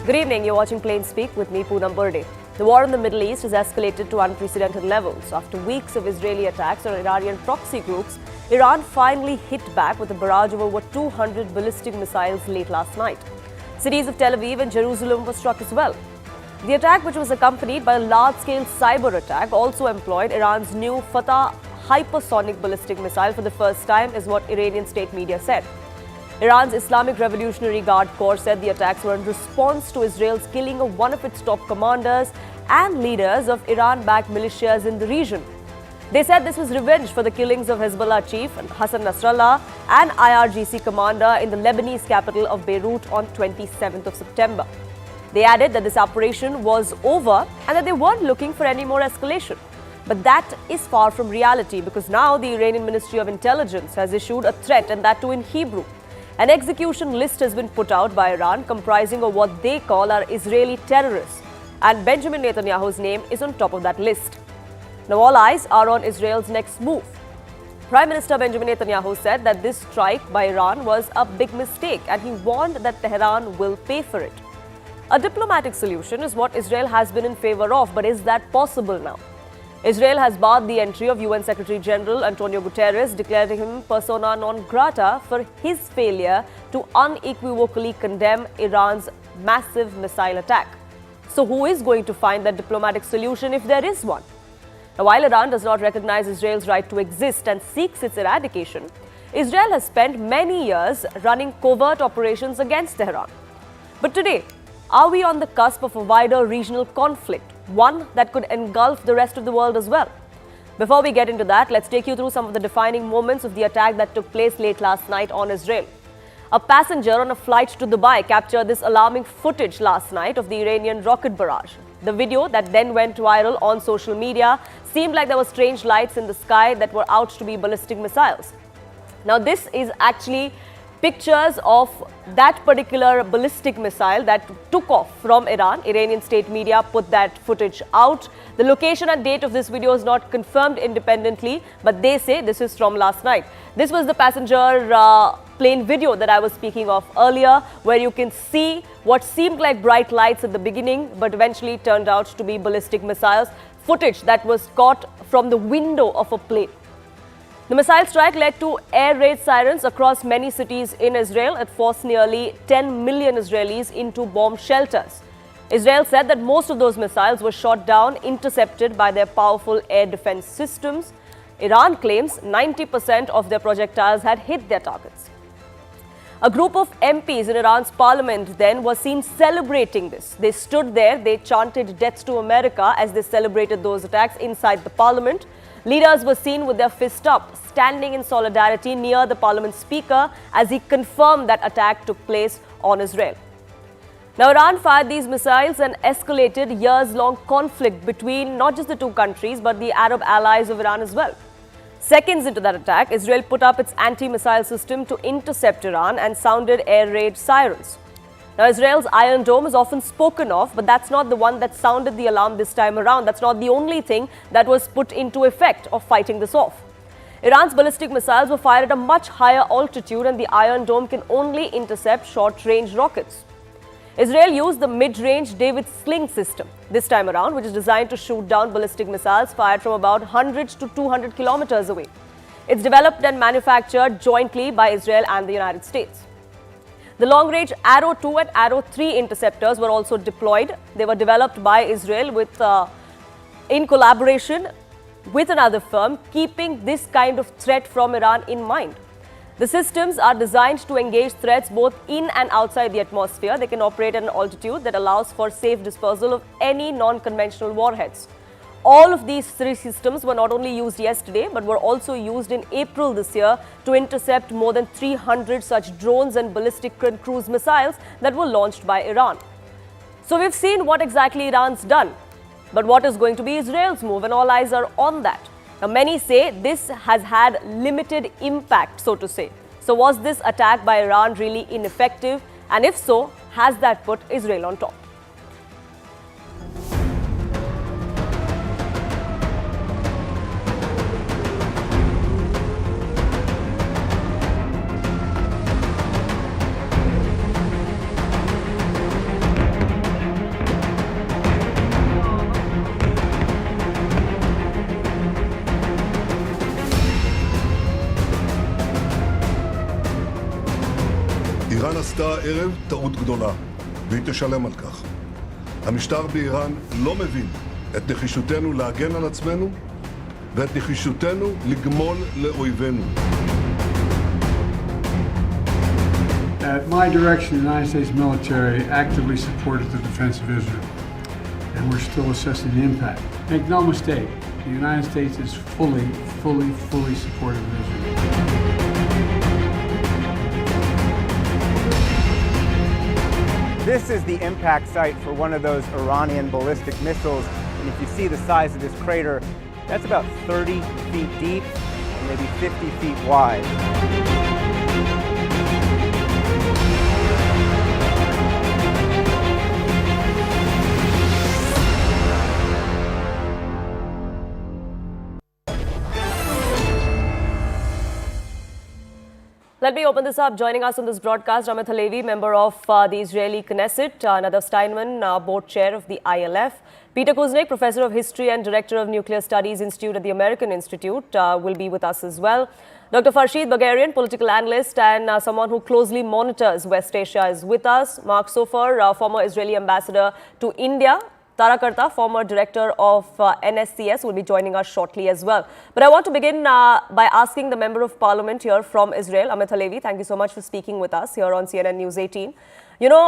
Good evening, you're watching Plain Speak with me, Poonam Burde. The war in the Middle East has escalated to unprecedented levels. After weeks of Israeli attacks on Iranian proxy groups, Iran finally hit back with a barrage of over 200 ballistic missiles late last night. Cities of Tel Aviv and Jerusalem were struck as well. The attack, which was accompanied by a large-scale cyber attack, also employed Iran's new Fatah hypersonic ballistic missile for the first time, is what Iranian state media said. Iran's Islamic Revolutionary Guard Corps said the attacks were in response to Israel's killing of one of its top commanders and leaders of Iran-backed militias in the region. They said this was revenge for the killings of Hezbollah chief Hassan Nasrallah and IRGC commander in the Lebanese capital of Beirut on 27th of September. They added that this operation was over and that they weren't looking for any more escalation. But that is far from reality, because now the Iranian Ministry of Intelligence has issued a threat, and that too in Hebrew. An execution list has been put out by Iran comprising of what they call are Israeli terrorists, and Benjamin Netanyahu's name is on top of that list. Now all eyes are on Israel's next move. Prime Minister Benjamin Netanyahu said that this strike by Iran was a big mistake, and he warned that Tehran will pay for it. A diplomatic solution is what Israel has been in favor of, but is that possible now? Israel has barred the entry of UN Secretary General Antonio Guterres, declaring him persona non grata for his failure to unequivocally condemn Iran's massive missile attack. So who is going to find that diplomatic solution if there is one? Now, while Iran does not recognize Israel's right to exist and seeks its eradication, Israel has spent many years running covert operations against Tehran. But today, are we on the cusp of a wider regional conflict, one that could engulf the rest of the world as well? Before we get into that, let's take you through some of the defining moments of the attack that took place late last night on Israel. A passenger on a flight to Dubai captured this alarming footage last night of the Iranian rocket barrage. The video that then went viral on social media seemed like there were strange lights in the sky that were out to be ballistic missiles. Now, this is actually pictures of that particular ballistic missile that took off from Iran. Iranian state media put that footage out. The location and date of this video is not confirmed independently, but they say this is from last night. This was the passenger plane video that I was speaking of earlier, where you can see what seemed like bright lights at the beginning, but eventually turned out to be ballistic missiles. Footage that was caught from the window of a plane. The missile strike led to air raid sirens across many cities in Israel. It forced nearly 10 million Israelis into bomb shelters. Israel said that most of those missiles were shot down, intercepted by their powerful air defense systems. Iran claims 90% of their projectiles had hit their targets. A group of MPs in Iran's parliament then was seen celebrating this. They stood there, they chanted "Death to America" as they celebrated those attacks inside the parliament. Leaders were seen with their fist up, standing in solidarity near the parliament speaker as he confirmed that attack took place on Israel. Now, Iran fired these missiles and escalated years-long conflict between not just the two countries, but the Arab allies of Iran as well. Seconds into that attack, Israel put up its anti-missile system to intercept Iran and sounded air raid sirens. Now, Israel's Iron Dome is often spoken of, but that's not the one that sounded the alarm this time around. That's not the only thing that was put into effect of fighting this off. Iran's ballistic missiles were fired at a much higher altitude, and the Iron Dome can only intercept short-range rockets. Israel used the mid-range David Sling system this time around, which is designed to shoot down ballistic missiles fired from about 100 to 200 kilometers away. It's developed and manufactured jointly by Israel and the United States. The long-range Arrow 2 and Arrow 3 interceptors were also deployed. They were developed by Israel in collaboration with another firm, keeping this kind of threat from Iran in mind. The systems are designed to engage threats both in and outside the atmosphere. They can operate at an altitude that allows for safe disposal of any non-conventional warheads. All of these three systems were not only used yesterday, but were also used in April this year to intercept more than 300 such drones and ballistic cruise missiles that were launched by Iran. So we've seen what exactly Iran's done. But what is going to be Israel's move? And all eyes are on that. Now, many say this has had limited impact, so to say. So was this attack by Iran really ineffective? And if so, has that put Israel on top? עשתה הערב טעות גדולה, והיא תשלם על כך. המשטר באיראן לא מבין את נחישותנו להגן על עצמנו ואת נחישותנו לגמול לאויבינו. At my direction, the United States military actively supported the defense of Israel, and we're still assessing the impact. Make no mistake, the United States is fully supportive of Israel. This is the impact site for one of those Iranian ballistic missiles, and if you see the size of this crater, that's about 30 feet deep and maybe 50 feet wide. Let me open this up. Joining us on this broadcast, Amit Halevi, member of the Israeli Knesset, Nadav Steinman, board chair of the ILF, Peter Kuznick, professor of history and director of Nuclear Studies Institute at the American Institute, will be with us as well. Dr. Farshid Bagarian, political analyst and someone who closely monitors West Asia, is with us. Mark Sofer, former Israeli ambassador to India. Tara Karta, former director of NSCS, will be joining us shortly as well. But I want to begin by asking the Member of Parliament here from Israel, Amit Halevi. Thank you so much for speaking with us here on CNN News 18. You know,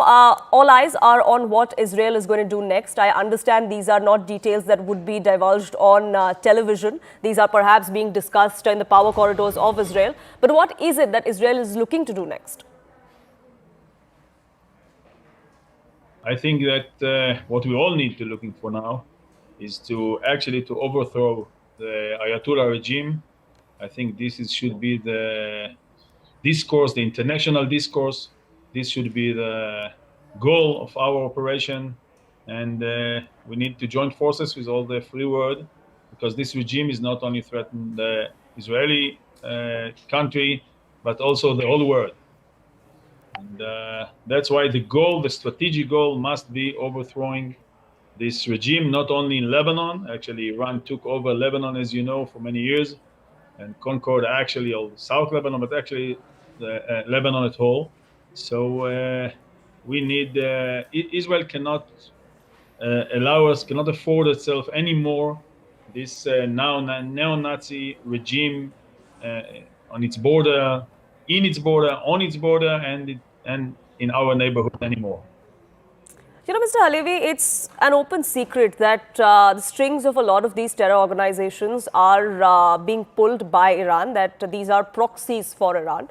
all eyes are on what Israel is going to do next. I understand these are not details that would be divulged on television. These are perhaps being discussed in the power corridors of Israel. But what is it that Israel is looking to do next? I think that what we all need to looking for now is to actually to overthrow the Ayatollah regime. I think should be the discourse, the international discourse. This should be the goal of our operation, and we need to join forces with all the free world, because this regime is not only threatening the Israeli country, but also the whole world. And that's why the strategic goal must be overthrowing this regime, not only in Lebanon. Actually, Iran took over Lebanon, as you know, for many years, and conquered actually all South Lebanon, but actually Lebanon at whole. So we need, Israel cannot cannot afford itself anymore this now neo-Nazi regime on its border, on its border, and in our neighborhood anymore. You know, Mr. Halevi, it's an open secret that the strings of a lot of these terror organizations are being pulled by Iran, that these are proxies for Iran.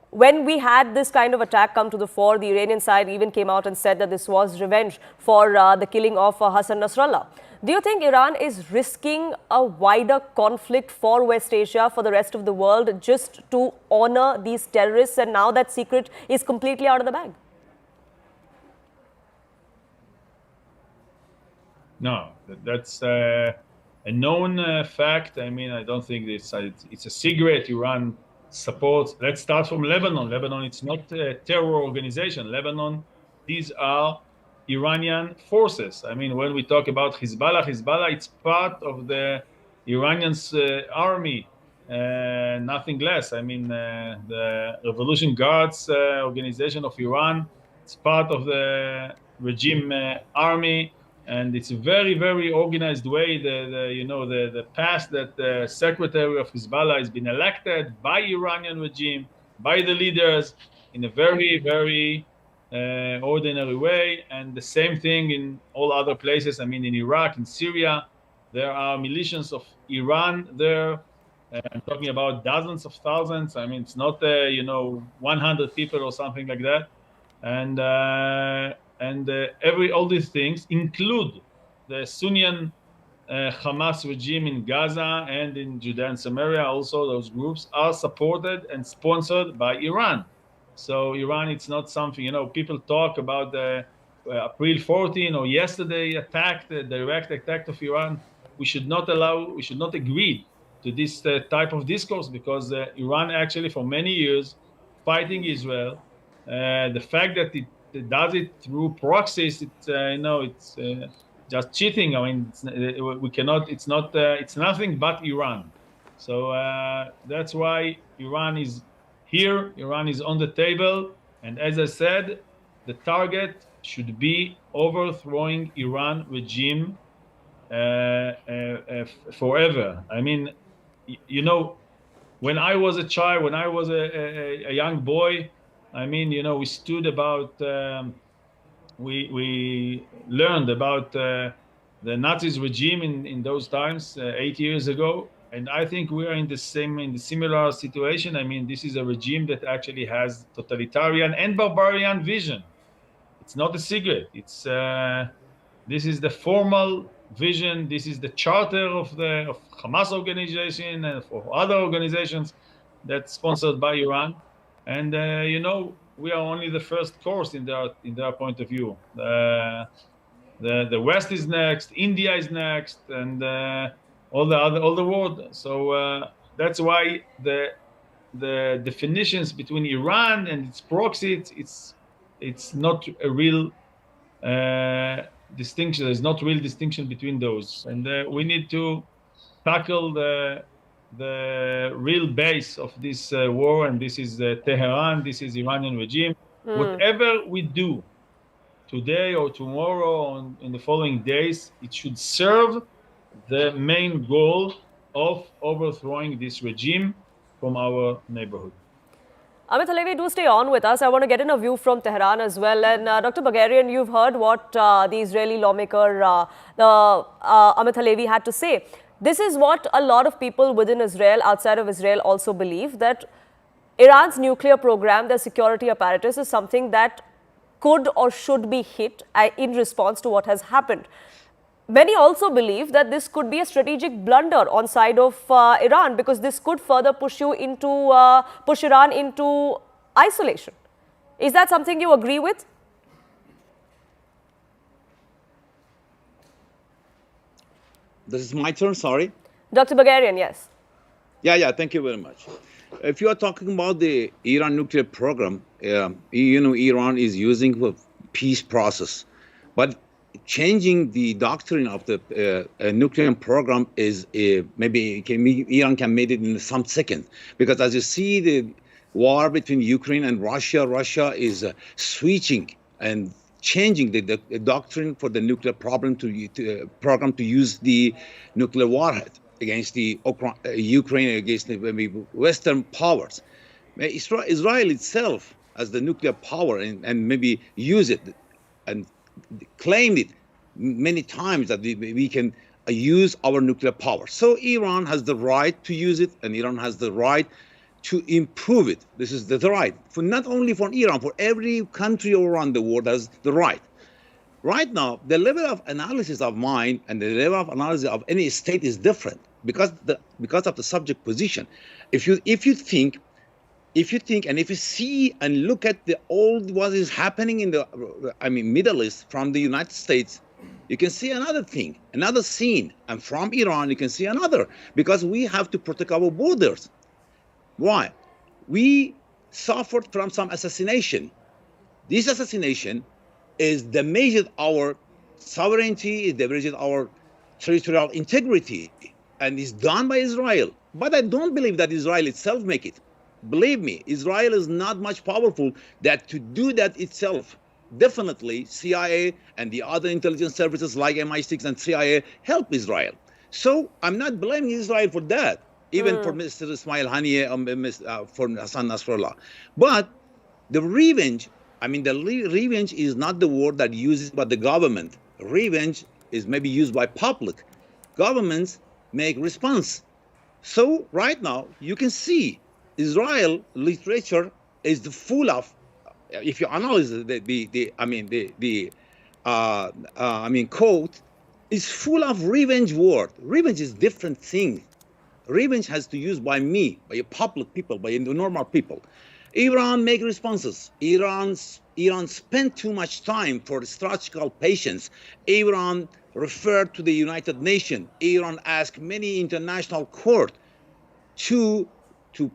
When we had this kind of attack come to the fore, the Iranian side even came out and said that this was revenge for the killing of Hassan Nasrallah. Do you think Iran is risking a wider conflict for West Asia, for the rest of the world, just to honor these terrorists, and now that secret is completely out of the bag? No, that's a known fact. I mean, I don't think it's a secret. Iran supports. Let's start from Lebanon. Lebanon, it's not a terror organization. Lebanon, these are Iranian forces. I mean, when we talk about Hezbollah, it's part of the Iranian army, nothing less. I mean, the Revolution Guards organization of Iran, it's part of the regime army. And it's a very, very organized way. The past that the secretary of Hezbollah has been elected by Iranian regime, by the leaders, in a very, very ordinary way. And the same thing in all other places. I mean, in Iraq, in Syria, there are militias of Iran there. I'm talking about dozens of thousands. I mean, it's not 100 people or something like that. And all these things include the Sunni Hamas regime in Gaza and in Judea and Samaria. Also, those groups are supported and sponsored by Iran. So Iran, it's not something, people talk about the April 14 or yesterday attack, the direct attack of Iran. We should not agree to this type of discourse, because Iran actually for many years fighting Israel. The fact that it does it through proxies, it's just cheating. I mean, it's nothing but Iran. So that's why Iran is here. Iran is on the table, And as I said, the target should be overthrowing Iran regime forever. I mean, you know, when I was a child, when I was a young boy, I mean, you know, we stood about, we learned about the Nazis regime in those times, 8 years ago. And I think we are in the similar situation. I mean, this is a regime that actually has totalitarian and barbarian vision. It's not a secret. It's this is the formal vision. This is the charter of Hamas organization and of other organizations that's sponsored by Iran. And you know, we are only the first course in their point of view. The West is next, India is next, and all the world. So that's why the definitions between Iran and its proxy, it's not a real distinction. There's not real distinction between those, and we need to tackle the real base of this war, and this is Tehran. This is Iranian regime. Whatever we do today or tomorrow or in the following days, it should serve the main goal of overthrowing this regime from our neighborhood. Amit Halevi, do stay on with us. I want to get in a view from Tehran as well. And Dr. Bagarian, you've heard what the Israeli lawmaker Amit Halevi had to say. This is what a lot of people within Israel, outside of Israel, also believe, that Iran's nuclear program, their security apparatus, is something that could or should be hit in response to what has happened. Many also believe that this could be a strategic blunder on side of Iran, because this could further push Iran into isolation. Is that something you agree with? This is my turn, sorry. Dr. Bagarian, yes. Yeah, thank you very much. If you are talking about the Iran nuclear program, you know, Iran is using a peace process, but changing the doctrine of the nuclear program is maybe Iran can make it in some second, because as you see the war between Ukraine and Russia is switching and changing the doctrine for the nuclear program to use the nuclear warhead against the Ukraine, against the Western powers. Israel itself as the nuclear power and maybe use it and claimed it many times that we can use our nuclear power. So Iran has the right to use it, and Iran has the right to improve it. This is the right for not only for Iran, for every country around the world has the right. Right now, the level of analysis of mine and the level of analysis of any state is different because of the subject position. If you think and if you see and look at what is happening in the Middle East from the United States, you can see another thing, another scene, and from Iran you can see another, because we have to protect our borders. Why? We suffered from some assassination. This assassination is damaged our sovereignty, it damaged our territorial integrity, and is done by Israel. But I don't believe that Israel itself make it. Believe me, Israel is not much powerful that to do that itself. Definitely, CIA and the other intelligence services like MI6 and CIA help Israel. So I'm not blaming Israel for that, even for Mr. Ismail Haniyeh for Hassan Nasrallah. But the revenge, revenge is not the word that uses by the government. Revenge is maybe used by public. Governments make response. So right now, you can see Israel literature is full of, if you analyze quote, is full of revenge word. Revenge is different thing. Revenge has to use by me, by a public people, by the normal people. Iran make responses. Iran spent too much time for strategical patience. Iran referred to the United Nations. Iran asked many international court to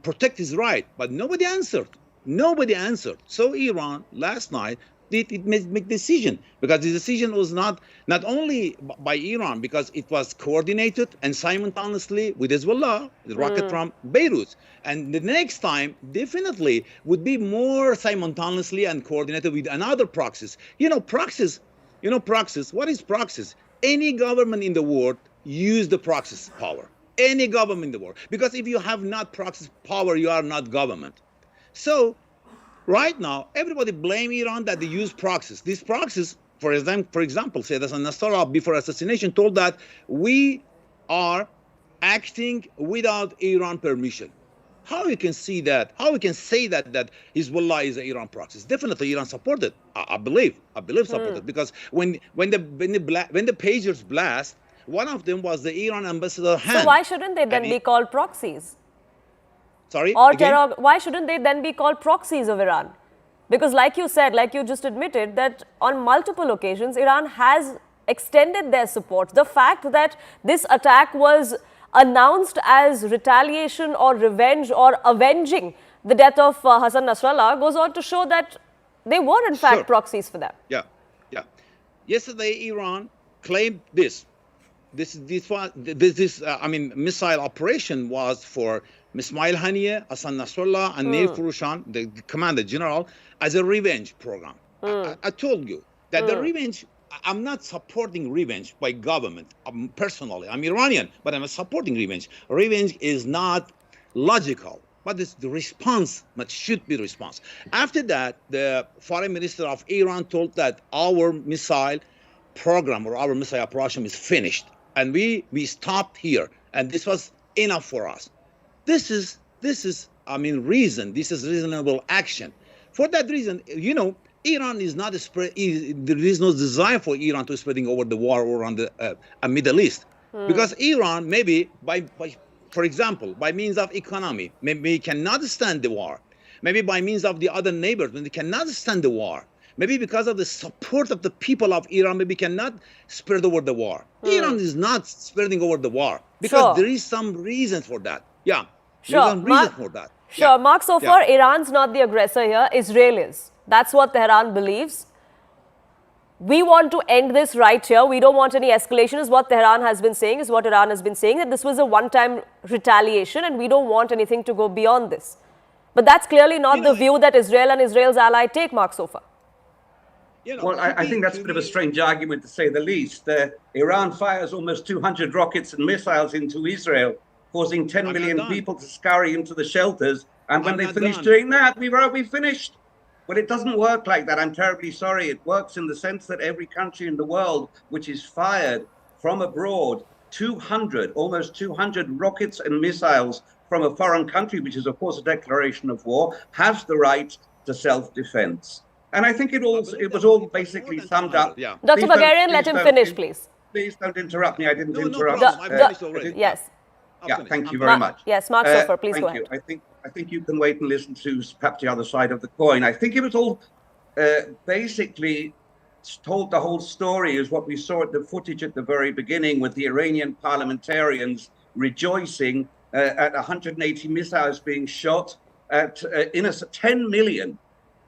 protect his right, but nobody answered. Nobody answered. So Iran last night it make decision, because the decision was not only by Iran, because it was coordinated and simultaneously with Hezbollah, the rocket from Beirut. And the next time definitely would be more simultaneously and coordinated with another proxies. Proxies. What is proxies? Any government in the world use the proxies power. Any government in the world. Because if you have not proxies power, you are not government. So right now, everybody blame Iran that they use proxies. These proxies, for example, Sayyid Hassan Nasrallah before assassination told that we are acting without Iran permission. How you can see that? How we can say that Hezbollah is an Iran proxy? Definitely, Iran supported. I believe supported, because when the pagers blast, one of them was the Iran ambassador hand. So why shouldn't they then be called proxies? Sorry? Or terror, why shouldn't they then be called proxies of Iran? Because like you said, like you just admitted, that on multiple occasions, Iran has extended their support. The fact that this attack was announced as retaliation or revenge or avenging the death of Hassan Nasrallah goes on to show that they were in fact proxies for them. Yeah. Yesterday, Iran claimed this missile operation was for Ismail Haniyeh, Hassan Nasrallah, and Neil Furushan, the commander general, as a revenge program. I told you that the revenge, I'm not supporting revenge by government. Personally, I'm Iranian, but I'm supporting revenge. Revenge is not logical, but it's the response that should be the response. After that, the foreign minister of Iran told that our missile program or our missile operation is finished, and we stopped here, and this was enough for us. This is reason. This is reasonable action. For that reason, Iran is not there is no desire for Iran to spreading over the war around the Middle East, because Iran maybe for example, by means of economy, maybe cannot stand the war. Maybe by means of the other neighbors, when they cannot stand the war. Maybe because of the support of the people of Iran, maybe cannot spread over the war. Iran is not spreading over the war because there is some reason for that. Yeah, sure. There's some reason for that. Sure, Mark, so far Iran's not the aggressor here, Israel is. That's what Tehran believes. We want to end this right here. We don't want any escalation, is what Tehran has been saying, is what Iran has been saying, that this was a one-time retaliation and we don't want anything to go beyond this. But that's clearly not the view that Israel and Israel's ally take, Mark Sofa. Well, I think that's a bit of a strange argument, to say the least. Iran fires almost 200 rockets and missiles into Israel, causing 10 million people to scurry into the shelters. And when they finish doing that, we finished. Well, it doesn't work like that. I'm terribly sorry. It works in the sense that every country in the world which is fired from abroad, almost 200 rockets and missiles from a foreign country, which is, of course, a declaration of war, has the right to self-defense. And I think it was all basically summed up. Yeah. Dr. Bagarian, let him finish, please. Please don't interrupt me. I didn't interrupt. Yes. Yeah, thank you very much. Yes, Mark Sofer, please go ahead. ahead. I think you can wait and listen to perhaps the other side of the coin. I think it was all basically told, the whole story is what we saw at the footage at the very beginning, with the Iranian parliamentarians rejoicing at 180 missiles being shot at 10 million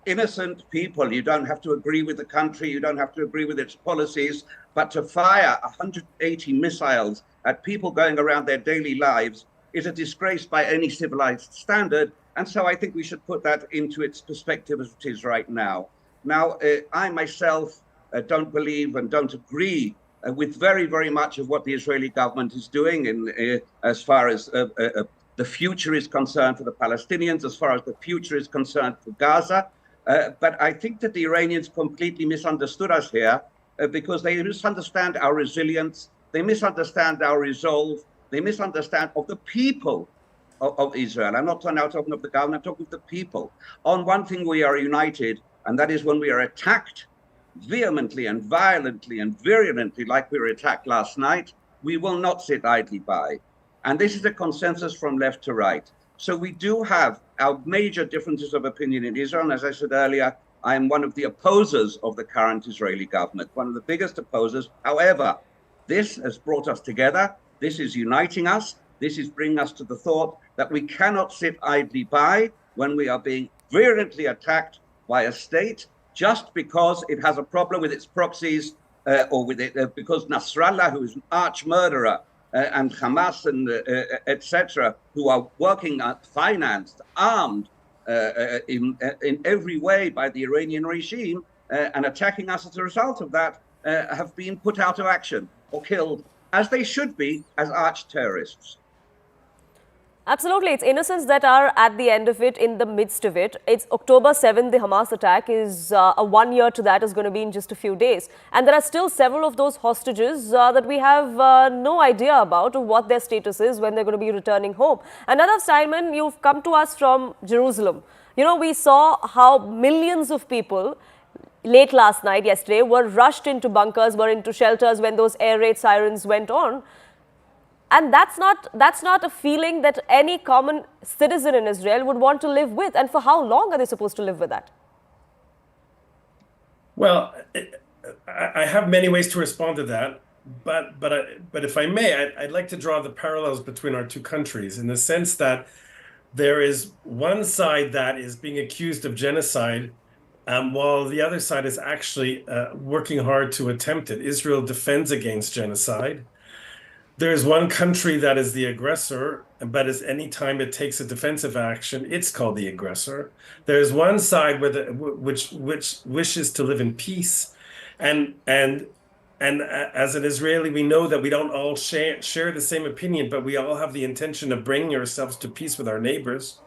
innocent people. You don't have to agree with the country, you don't have to agree with its policies, but to fire 180 missiles at people going around their daily lives is a disgrace by any civilized standard. And so I think we should put that into its perspective as it is right now. Now, I myself don't believe and don't agree with very, very much of what the Israeli government is doing as far as the future is concerned for the Palestinians, as far as the future is concerned for Gaza. But I think that the Iranians completely misunderstood us here because they misunderstand our resilience, they misunderstand our resolve, they misunderstand of the people of Israel. I'm not now talking of the government, I'm talking of the people. On one thing we are united, and that is when we are attacked vehemently and violently and virulently like we were attacked last night, we will not sit idly by. And this is a consensus from left to right. So we do have our major differences of opinion in Israel. And as I said earlier, I am one of the opposers of the current Israeli government, one of the biggest opposers. However, this has brought us together. This is uniting us. This is bringing us to the thought that we cannot sit idly by when we are being virulently attacked by a state just because it has a problem with its proxies or with it because Nasrallah, who is an arch murderer, and Hamas and etc., who are working financed, armed in every way by the Iranian regime and attacking us as a result of that, have been put out of action or killed, as they should be, as arch terrorists. Absolutely. It's innocents that are at the end of it, in the midst of it. It's October 7th, the Hamas attack is a 1 year to that is going to be in just a few days. And there are still several of those hostages that we have no idea about what their status is when they're going to be returning home. And Nadav Steinman, you've come to us from Jerusalem. You know, we saw how millions of people late last night, yesterday, were rushed into bunkers, were into shelters when those air raid sirens went on. And that's not a feeling that any common citizen in Israel would want to live with. And for how long are they supposed to live with that? Well, I have many ways to respond to that, but if I may, I'd like to draw the parallels between our two countries in the sense that there is one side that is being accused of genocide, while the other side is actually working hard to attempt it. Israel defends against genocide. There's one country that is the aggressor, but as any time it takes a defensive action, it's called the aggressor. There's one side which wishes to live in peace, and as an Israeli, we know that we don't all share the same opinion, but we all have the intention of bringing ourselves to peace with our neighbors.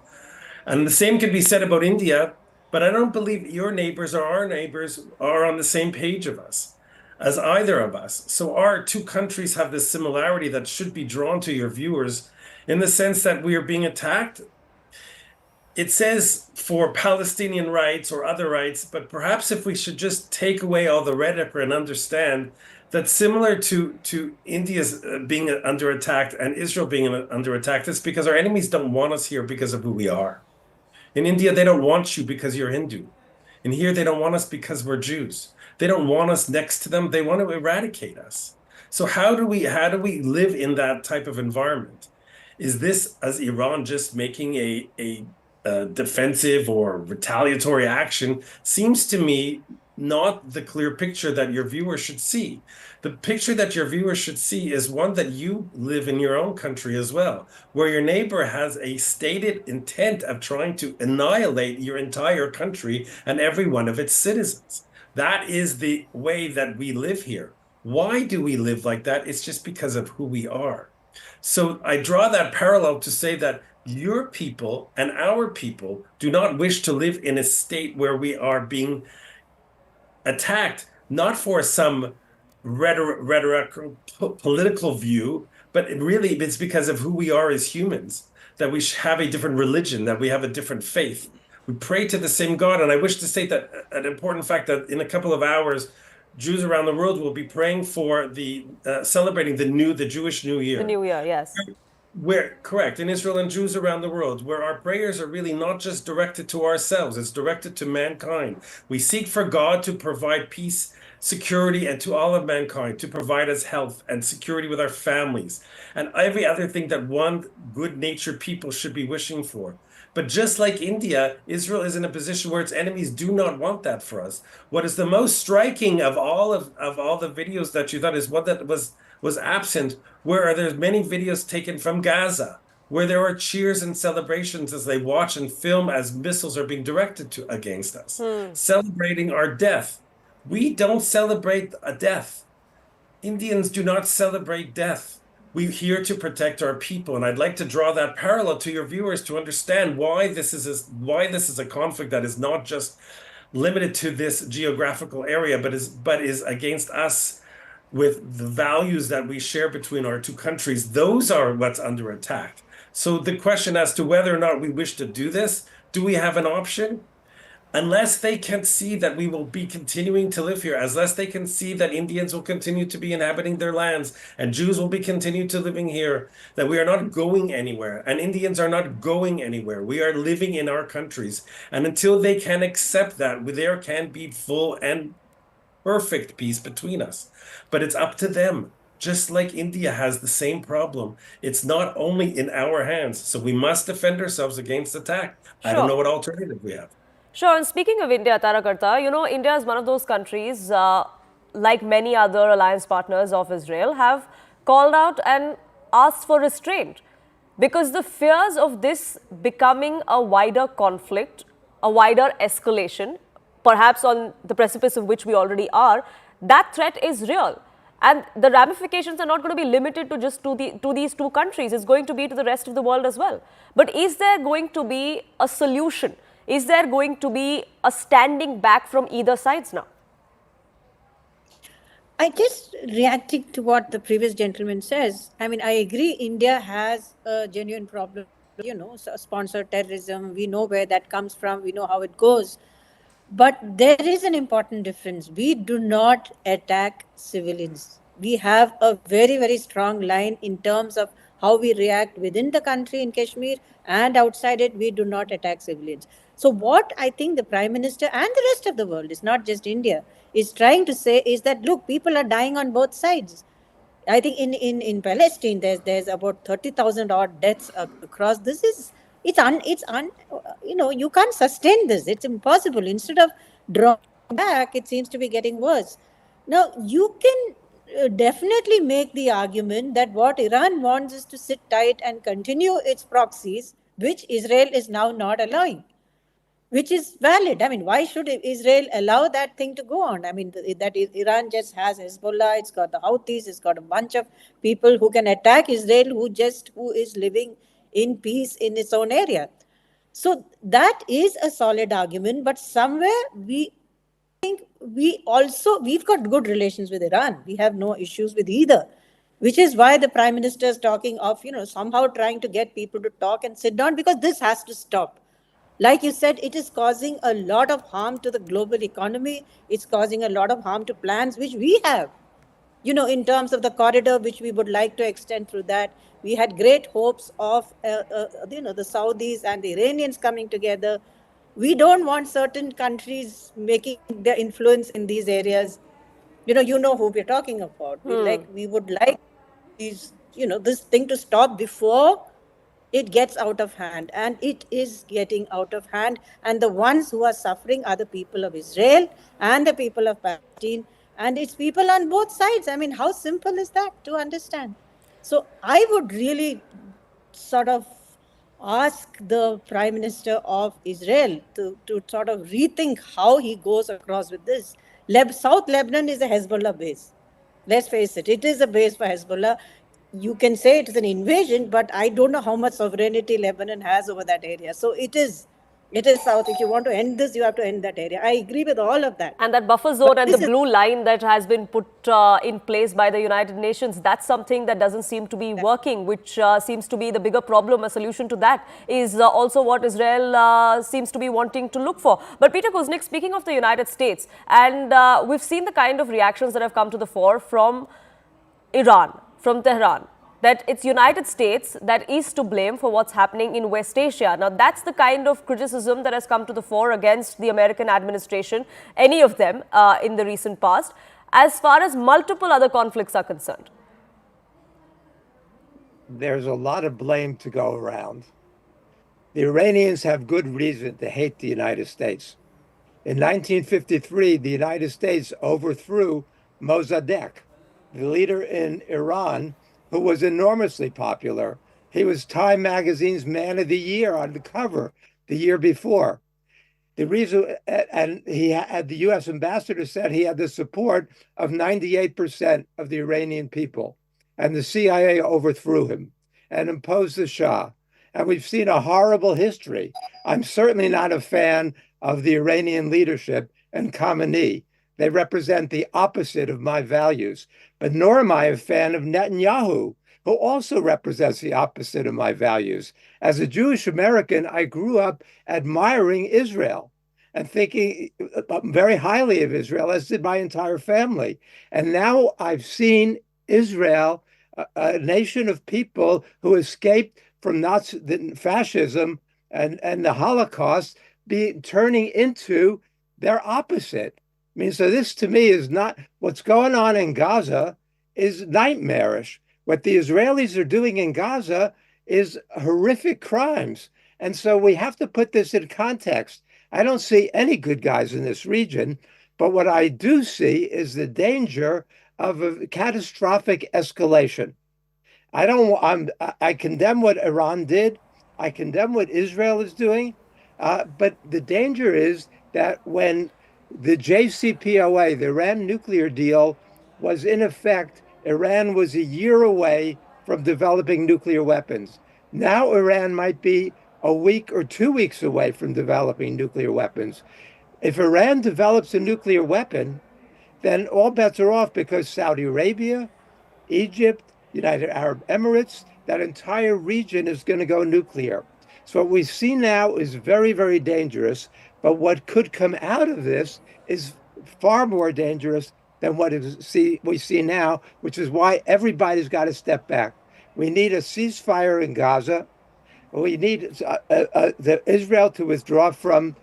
And the same can be said about India, but I don't believe your neighbors or our neighbors are on the same page of us as either of us. So our two countries have this similarity that should be drawn to your viewers in the sense that we are being attacked. It says for Palestinian rights or other rights, but perhaps if we should just take away all the rhetoric and understand that similar to India's being under attack and Israel being under attack, it's because our enemies don't want us here because of who we are. In India, they don't want you because you're Hindu. In here, they don't want us because we're Jews. They don't want us next to them. They want to eradicate us. So how do we live in that type of environment? Is this, as Iran, just making a defensive or retaliatory action? Seems to me not the clear picture that your viewers should see. The picture that your viewers should see is one that you live in your own country as well, where your neighbor has a stated intent of trying to annihilate your entire country and every one of its citizens. That is the way that we live here. Why do we live like that? It's just because of who we are. So I draw that parallel to say that your people and our people do not wish to live in a state where we are being attacked, not for some rhetoric political view, but really it's because of who we are as humans, that we have a different religion, that we have a different faith. We pray to the same God. And I wish to state that an important fact that in a couple of hours, Jews around the world will be praying for the celebrating the Jewish New Year. The New Year, yes. Correct, in Israel and Jews around the world, where our prayers are really not just directed to ourselves, it's directed to mankind. We seek for God to provide peace, security, and to all of mankind, to provide us health and security with our families, and every other thing that one good-natured people should be wishing for. But just like India, Israel is in a position where its enemies do not want that for us. What is the most striking of all the videos that you thought is one that was absent, where there's many videos taken from Gaza, where there are cheers and celebrations as they watch and film as missiles are being directed against us, celebrating our death. We don't celebrate a death. Indians do not celebrate death. We're here to protect our people, and I'd like to draw that parallel to your viewers to understand why this is a conflict that is not just limited to this geographical area, but is against us with the values that we share between our two countries. Those are what's under attack. So the question as to whether or not we wish to do this, do we have an option? Unless they can see that we will be continuing to live here, unless they can see that Indians will continue to be inhabiting their lands and Jews will be continued to living here, that we are not going anywhere and Indians are not going anywhere. We are living in our countries. And until they can accept that, there can be full and perfect peace between us. But it's up to them. Just like India has the same problem. It's not only in our hands. So we must defend ourselves against attack. I don't know what alternative we have. Sure, and speaking of India, Tarakarta, India is one of those countries, like many other alliance partners of Israel, have called out and asked for restraint because the fears of this becoming a wider conflict, a wider escalation, perhaps on the precipice of which we already are, that threat is real. And the ramifications are not going to be limited to just to these two countries. It's going to be to the rest of the world as well. But is there going to be a solution? Is there going to be a standing back from either sides now? I just reacting to what the previous gentleman says. I mean, I agree India has a genuine problem, sponsor terrorism. We know where that comes from. We know how it goes. But there is an important difference. We do not attack civilians. We have a very, very strong line in terms of how we react within the country in Kashmir and outside it. We do not attack civilians. So what I think the Prime Minister and the rest of the world, is not just India, is trying to say is that, look, people are dying on both sides. I think in Palestine, there's about 30,000 odd deaths across. You can't sustain this. It's impossible. Instead of drawing back, it seems to be getting worse. Now, you can definitely make the argument that what Iran wants is to sit tight and continue its proxies, which Israel is now not allowing, which is valid. I mean, why should Israel allow that thing to go on? I mean, that Iran just has Hezbollah, it's got the Houthis, it's got a bunch of people who can attack Israel who is living in peace in its own area. So that is a solid argument, but somewhere we've got good relations with Iran. We have no issues with either, which is why the Prime Minister is talking of, somehow trying to get people to talk and sit down, because this has to stop. Like you said, it is causing a lot of harm to the global economy. It's causing a lot of harm to plans which we have, in terms of the corridor, which we would like to extend through that. We had great hopes of, the Saudis and the Iranians coming together. We don't want certain countries making their influence in these areas. You know who we're talking about. We would like these, this thing to stop before it gets out of hand, and it is getting out of hand. And the ones who are suffering are the people of Israel and the people of Palestine, and it's people on both sides. I mean, how simple is that to understand? So I would really sort of ask the Prime Minister of Israel to sort of rethink how he goes across with this. South Lebanon is a Hezbollah base. Let's face it, it is a base for Hezbollah. You can say it is an invasion, but I don't know how much sovereignty Lebanon has over that area. So it is South. If you want to end this, you have to end that area. I agree with all of that. And that buffer zone and the blue line that has been put in place by the United Nations, that's something that doesn't seem to be working, which seems to be the bigger problem. A solution to that is also what Israel seems to be wanting to look for. But Peter Kuznick, speaking of the United States, and we've seen the kind of reactions that have come to the fore from Iran, from Tehran, that it's United States that is to blame for what's happening in West Asia. Now, that's the kind of criticism that has come to the fore against the American administration, any of them in the recent past, as far as multiple other conflicts are concerned. There's a lot of blame to go around. The Iranians have good reason to hate the United States. In 1953, the United States overthrew Mossadegh, the leader in Iran, who was enormously popular. He was Time magazine's Man of the Year on the cover the year before. The reason, and the U.S. ambassador said he had the support of 98% of the Iranian people, and the CIA overthrew him and imposed the Shah. And we've seen a horrible history. I'm certainly not a fan of the Iranian leadership and Khamenei. They represent the opposite of my values. But nor am I a fan of Netanyahu, who also represents the opposite of my values. As a Jewish American, I grew up admiring Israel and thinking very highly of Israel, as did my entire family. And now I've seen Israel, a nation of people who escaped from fascism and the Holocaust, turning into their opposite. I mean, so this to me is not, what's going on in Gaza is nightmarish. What the Israelis are doing in Gaza is horrific crimes. And so we have to put this in context. I don't see any good guys in this region, but what I do see is the danger of a catastrophic escalation. I condemn what Iran did. I condemn what Israel is doing. But the danger is that when the JCPOA, the Iran nuclear deal, was in effect, Iran was a year away from developing nuclear weapons. Now Iran might be a week or 2 weeks away from developing nuclear weapons. If Iran develops a nuclear weapon, then all bets are off because Saudi Arabia, Egypt, United Arab Emirates, that entire region is going to go nuclear. So what we see now is very, very dangerous. But what could come out of this is far more dangerous than what we see now, which is why everybody's got to step back. We need a ceasefire in Gaza. We need Israel to withdraw from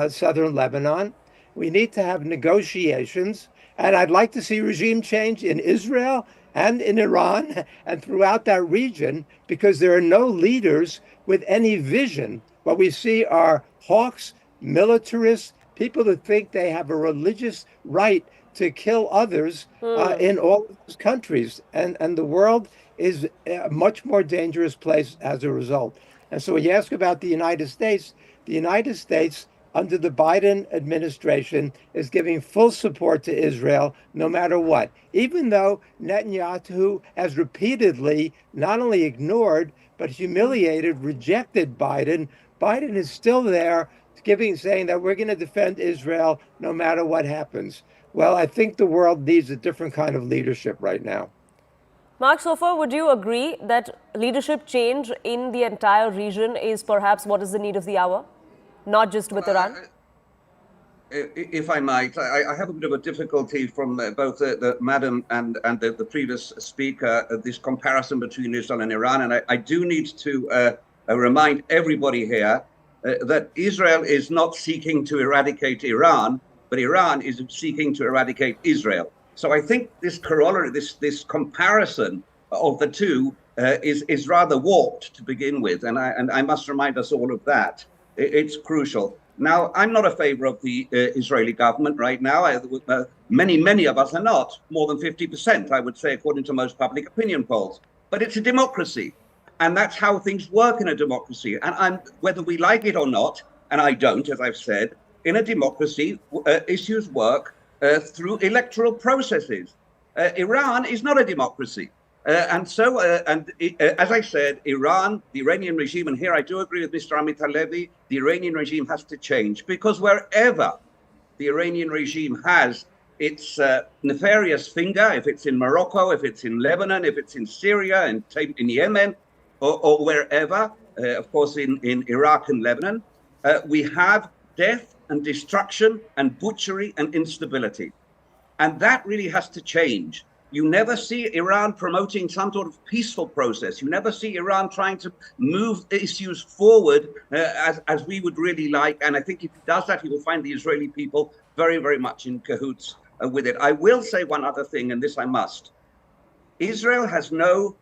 southern Lebanon. We need to have negotiations. And I'd like to see regime change in Israel and in Iran and throughout that region, because there are no leaders with any vision. What we see are hawks, militarists, people who think they have a religious right to kill others in all of those countries. And the world is a much more dangerous place as a result. And so when you ask about the United States under the Biden administration is giving full support to Israel no matter what, even though Netanyahu has repeatedly not only ignored, but humiliated, rejected Biden. Biden is still there saying that we're going to defend Israel no matter what happens. Well, I think the world needs a different kind of leadership right now. Mark Sofer, would you agree that leadership change in the entire region is perhaps what is the need of the hour? Not just with Iran? If I might, I have a bit of a difficulty from both the madam and the previous speaker, this comparison between Israel and Iran. And I do need to remind everybody here that Israel is not seeking to eradicate Iran, but Iran is seeking to eradicate Israel. So I think this corollary, this comparison of the two is rather warped to begin with. And I must remind us all of that. It's crucial. Now, I'm not a favor of the Israeli government right now. Many of us are not, more than 50%, I would say, according to most public opinion polls. But it's a democracy. And that's how things work in a democracy. And whether we like it or not, and I don't, as I've said, in a democracy, issues work through electoral processes. Iran is not a democracy. As I said, Iran, the Iranian regime, and here I do agree with Mr. Amit Halevi, the Iranian regime has to change, because wherever the Iranian regime has its nefarious finger, if it's in Morocco, if it's in Lebanon, if it's in Syria, in Yemen, or wherever, of course, in Iraq and Lebanon, we have death and destruction and butchery and instability. And that really has to change. You never see Iran promoting some sort of peaceful process. You never see Iran trying to move issues forward as we would really like. And I think if he does that, he will find the Israeli people very, very much in cahoots with it. I will say one other thing, and this I must. Israel has no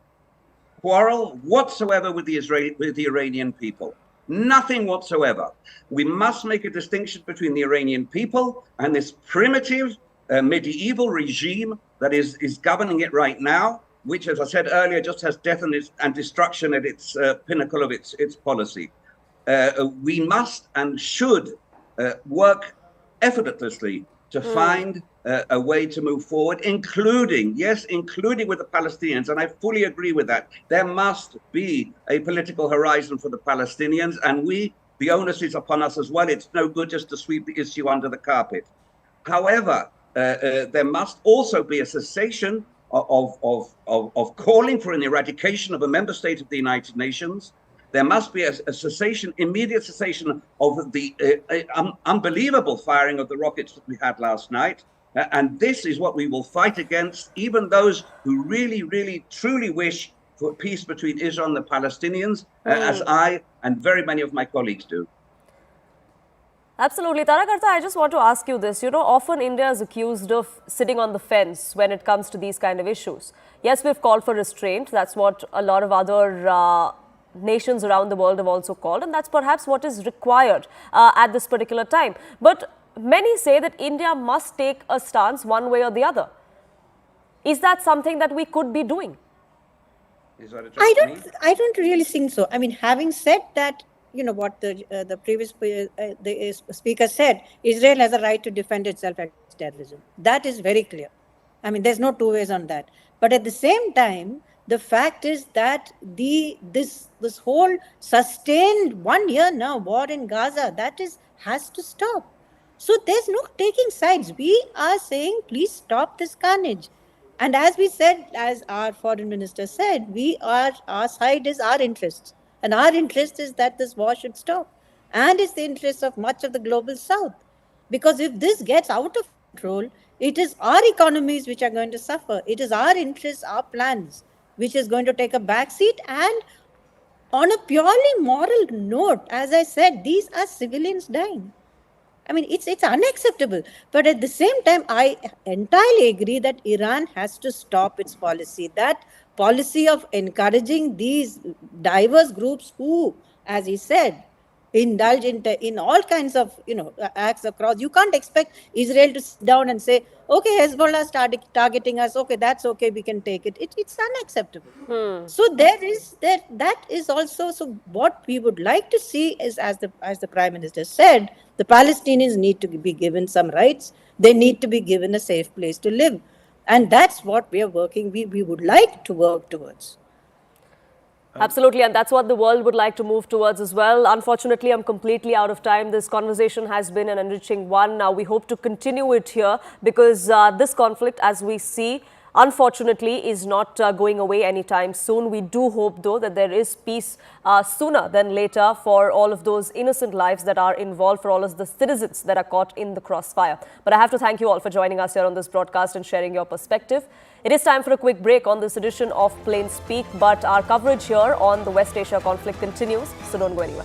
quarrel whatsoever with the Iranian people. Nothing whatsoever. We must make a distinction between the Iranian people and this primitive medieval regime that is governing it right now, which, as I said earlier, just has death and destruction at its pinnacle of its policy. We must and should work effortlessly to find a way to move forward, including with the Palestinians. And I fully agree with that. There must be a political horizon for the Palestinians, and the onus is upon us as well. It's no good just to sweep the issue under the carpet. However, there must also be a cessation of calling for an eradication of a member state of the United Nations. There must be a cessation, immediate cessation of the unbelievable firing of the rockets that we had last night. And this is what we will fight against, even those who really, really, truly wish for peace between Israel and the Palestinians, as I and very many of my colleagues do. Absolutely. Tarak Arta, I just want to ask you this. Often India is accused of sitting on the fence when it comes to these kind of issues. Yes, we've called for restraint. That's what a lot of other nations around the world have also called, and that's perhaps what is required at this particular time. But many say that India must take a stance one way or the other. Is that something that we could be doing? Is that a I don't really think so. I mean, having said that, you know what the previous the speaker said, Israel has a right to defend itself against terrorism. That is very clear. I mean, there's no two ways on that. But at the same time, the fact is that this whole sustained 1 year now war in Gaza, has to stop. So there's no taking sides. We are saying, please stop this carnage. And as we said, as our foreign minister said, our side is our interests. And our interest is that this war should stop. And it's the interest of much of the global south. Because if this gets out of control, it is our economies which are going to suffer. It is our interests, our plans, which is going to take a backseat. And on a purely moral note, as I said, these are civilians dying. I mean, it's unacceptable. But at the same time, I entirely agree that Iran has to stop its policy. That policy of encouraging these diverse groups who, as he said, indulge in all kinds of acts across. You can't expect Israel to sit down and say, okay, Hezbollah started targeting us. Okay, that's okay. We can take it. It's unacceptable. So that is also. So what we would like to see is, as the Prime Minister said, the Palestinians need to be given some rights. They need to be given a safe place to live, and that's what we are working. We would like to work towards. Absolutely, and that's what the world would like to move towards as well. Unfortunately, I'm completely out of time. This conversation has been an enriching one. Now, we hope to continue it here because this conflict, as we see, unfortunately, is not going away anytime soon. We do hope, though, that there is peace sooner than later for all of those innocent lives that are involved, for all of the citizens that are caught in the crossfire. But I have to thank you all for joining us here on this broadcast and sharing your perspective. It is time for a quick break on this edition of Plain Speak, but our coverage here on the West Asia conflict continues, so don't go anywhere.